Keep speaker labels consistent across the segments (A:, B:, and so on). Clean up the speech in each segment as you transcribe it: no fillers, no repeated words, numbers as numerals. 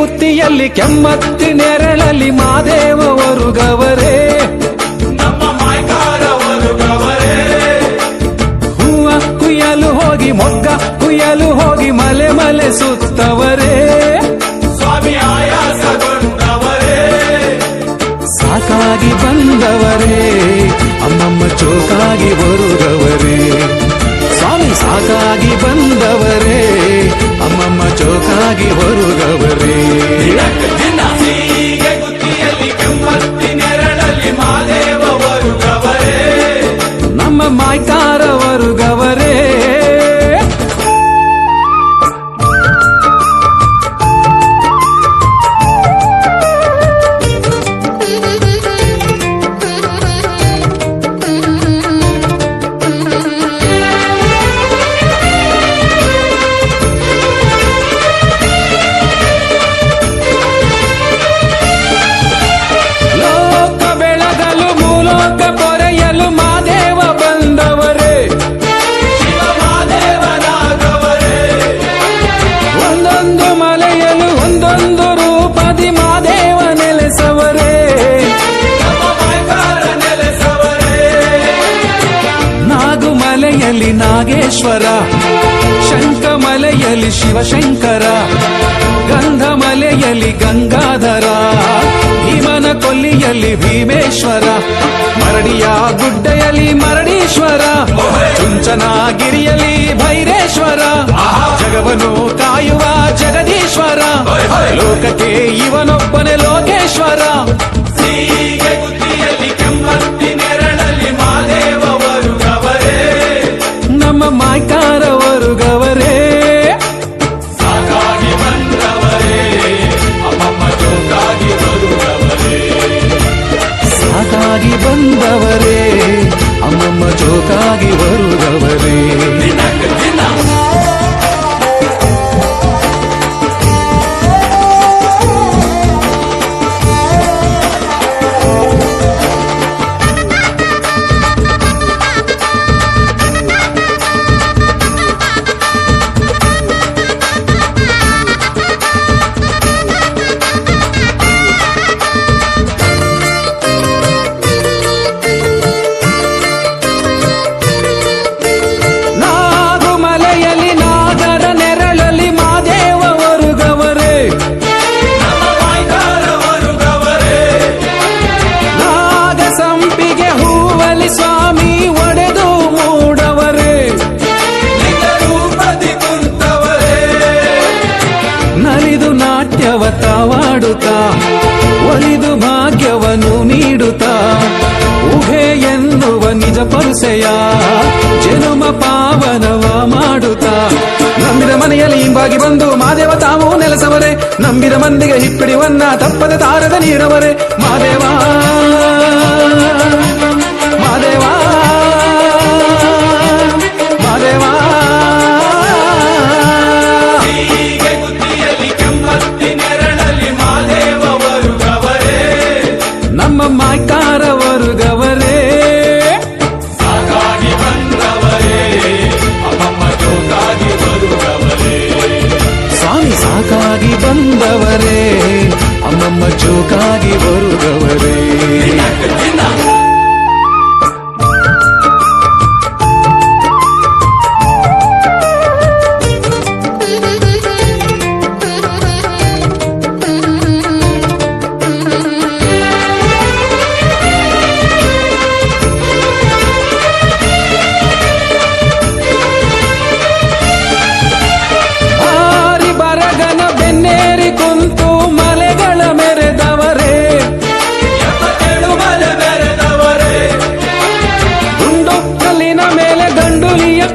A: ಗುತ್ತಿಯಲ್ಲಿ ಕೆಮ್ಮತ್ತಿ ನೆರಳಲ್ಲಿ ಮಾದೇವರು ಗವರೇ
B: ನಮ್ಮ ಮಾಯ್ಕಾರವರು ಗವರೇ
A: ಹೂವ ಕುಯ್ಯಲು ಹೋಗಿ ಮೊಗ್ಗ ಕುಯ್ಯಲು ಹೋಗಿ ಮಲೆ ಮಲೆ ಸುತ್ತವರೇ
B: ಸ್ವಾಮಿ ಆಯಾಸಗೊಂಡವರೇ
A: ಸಾಕಾಗಿ ಬಂದವರೇ ಅಮ್ಮಮ್ಮ ಚೋಕಾಗಿ ಬರುಗವರೇ ಸ್ವಾಮಿ ಸಾಕಾಗಿ ಬಂದವರೇ ಅಮ್ಮಮ್ಮ ಚೋಕಾಗಿ ಬರುಗವರೇ
B: ಹೀಗೆ ಗುತ್ತಿಯಲ್ಲಿ ಕೆಮ್ಮತ್ತಿ ನೆರಳಲ್ಲಿ ಮಾದೇವರು ಗವರೇ
A: ನಮ್ಮ ಮಾಯ್ಕಾರವರು ಗವರೇ ನಾಗೇಶ್ವರ ಶಂಖಮಲೆಯಲ್ಲಿ ಶಿವಶಂಕರ ಗಂಧಮಲೆಯಲ್ಲಿ ಗಂಗಾಧರ ಭೀಮನ ಕೊಲ್ಲಿಯಲ್ಲಿ ಭೀಮೇಶ್ವರ ಮರಡಿಯ ಗುಡ್ಡೆಯಲ್ಲಿ ಮರಡೀಶ್ವರ ಚುಂಚನಗಿರಿಯಲ್ಲಿ ಭೈರೇಶ್ವರ ಜಗವನ್ನು ಕಾಯುವ ಜಗದೀಶ್ವರ ಲೋಕಕ್ಕೆ ಇವನೊಬ್ಬನೇ ಲೋಕೇಶ್ವರ
B: ಹೀಗೆ ಗುತ್ತಿಯಲ್ಲಿ ಕೆಮ್ಮತ್ತಿ ನೆರಳಲ್ಲಿ ಮಾದೇವರು ಗವರೇ
A: ನಮ್ಮ ಮಾಯ್ಕಾರವರು ಗವರೇ
B: ಸಾಕಾಗಿ ಬಂದವರೇ ಅಮ್ಮಮ್ಮ ಚೋಕಾಗಿ ಬರುವವರೇ
A: ಸಾಕಾಗಿ ಬಂದವರೇ ಅಮ್ಮಮ್ಮ ಚೋಕಾಗಿ ಬರುಗವರೇ ತಾವಾಡುತ್ತಾ ಒಲಿದು ಭಾಗ್ಯವನ್ನು ನೀಡುತ್ತಾ ಊಹೆ ಎನ್ನುವ ನಿಜ ಪರುಸೆಯ ಜನುಮ ಪಾವನವ ಮಾಡುತ್ತಾ ನಂಬಿದ ಮನೆಯಲ್ಲಿ ಹಿಂಬಾಗಿ ಬಂದು ಮಾದೇವ ತಾವು ನೆಲೆಸವರೇ ನಂಬಿದ ಮಂದಿಗೆ ಹಿಪ್ಪಿಡಿವನ್ನ ತಪ್ಪದ ತಾರದ ನೀರವರೇ ಮಾದೇವ ಮಾದೇವ ಮಾದೇವ ನಮ್ಮ ಮಾಯ್ಕಾರವರು ಗವರೇ
B: ಸಾಕಾಗಿ ಬಂದವರೇ ಅಮ್ಮಮ್ಮ ಚೋಕಾಗಿ ಬರುವವರೇ
A: ಸ್ವಾಮಿ ಸಾಕಾಗಿ ಬಂದವರೇ ಅಮ್ಮಮ್ಮ ಚೋಕಾಗಿ ಬರುಗವರೇ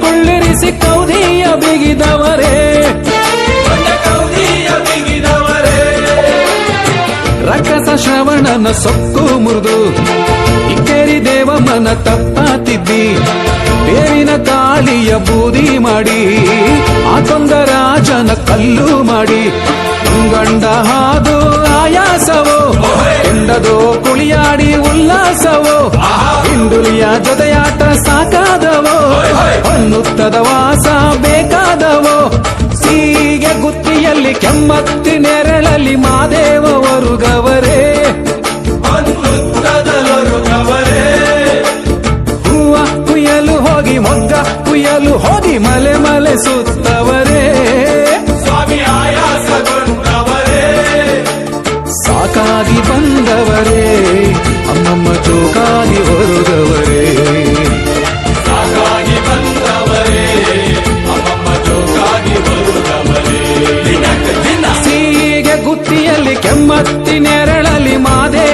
A: ಕೊಳ್ಳಿರಿಸಿ ಕೌದಿಯ ಬಿಗಿದವರೇ ರಕ್ಕಸ ಶ್ರವಣನ ಸೊಕ್ಕು ಮುರಿದು ಇಕ್ಕೇರಿ ದೇವಮ್ಮನ ತಪ್ಪಾತಿದ್ದಿ ಬೇವಿನ ಕಾಳಿಯ ಬೂದಿ ಮಾಡಿ ಆತೊಂದ ರಾಜನ ಕಲ್ಲು ಮಾಡಿ ಗಂಡ ಹಾದು ಆಯಾಸವೋ ಎಂದದೋ ಕುಳಿಯಾಡಿ ಉಲ್ಲಾಸವೋ ಹಿಂದುಲಿಯ ಜೊತೆಯಾಟ ಸಾಕಾದವೋ ಅನ್ನುತ್ತದ ವಾಸ ಬೇಕಾದವೋ ಸೀಗೆ ಗುತ್ತಿಯಲ್ಲಿ ಕೆಮ್ಮತ್ತಿ ನೆರಳಲ್ಲಿ ನೆರಳಲ್ಲಿ ಮಾದೇವ ಒರುಗವರೇ
B: ಹೊನ್ನುತ್ತದಲೊರುಗವರೇ
A: ಹೂವ ಕುಯ್ಯಲು ಹೋಗಿ ಮೊಗ್ಗ ಕುಯ್ಯಲು ಹೋಗಿ ಮಲೆ ಮಲೆ ಸುತ್ತವರೇ
B: ಸ್ವಾಮಿ ಆಯಾಸಗೊಂಡವರೇ
A: ಸಾಕಾಗಿ ಬಂದವರೇ ಅಮ್ಮಮ್ಮ ಜೋಕಾಗಿ ಹೊರಗವರೇ
B: ಸಾಕಾಗಿ ಬಂದವರೇ ಅಮ್ಮಮ್ಮ ಜೋಕಾಗಿ ಬರುಗವರೇ ದಿನಕ್ಕೆ ದಿನ
A: ಸೀಗೆ ಗುತ್ತಿಯಲ್ಲಿ ಕೆಮ್ಮತ್ತಿ ನೆರಳಲ್ಲಿ ಮಾದೇ